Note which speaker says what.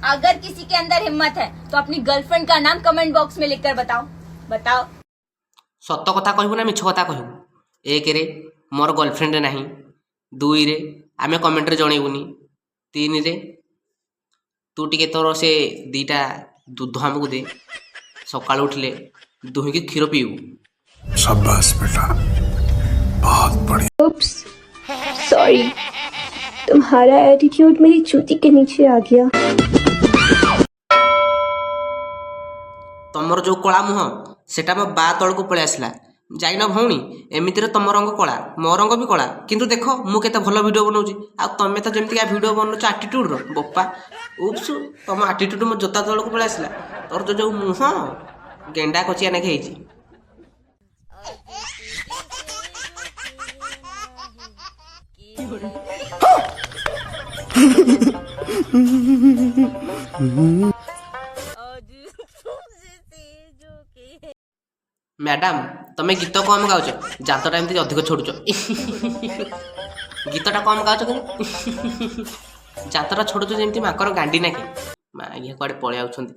Speaker 1: अगर किसी के अंदर हिम्मत है तो अपनी गर्लफ्रेंड का नाम कमेंट बॉक्स में लिखकर बताओ बताओ।
Speaker 2: सत कथा कहबू ना मिछ कथा कहबू। एक रे मोर गर्लफ्रेंड नहीं, दुई रे आमे कमेंट रे जणेबुनी, तीन रे तू टिके तोर से दीटा दूध हमको दे, सकाल उठले दुही के क्षीर पीबू।
Speaker 3: शाबाश बेटा, बहुत बढ़िया।
Speaker 4: Oops, sorry. तुम्हारा एटीट्यूड मेरी जूती के नीचे आ गया।
Speaker 2: तमर जो कला मुह सेटा मो बा तल को पळे आसला। जाइन भौणी एमितिर तम रंग कला मो रंग भी कला, किंतु देख मु केते भल वीडियो बनाउची आ तमे तो जेमति का वीडियो बनउच एटीट्यूड रो बप्पा। उप्स तम एटीट्यूड मो जोता तल को पळे आसला। तोर जो मुह गेंडा कचिया ने हेची। मैडम तमे गीत कम गाउच, जातटा एमती अधिक छोड़ुच। गीतटा कम गाउच कि जातटा छोड़ुच जेमती माकर गांडी ना कि माँ ये कुआडे पळे आउछंती।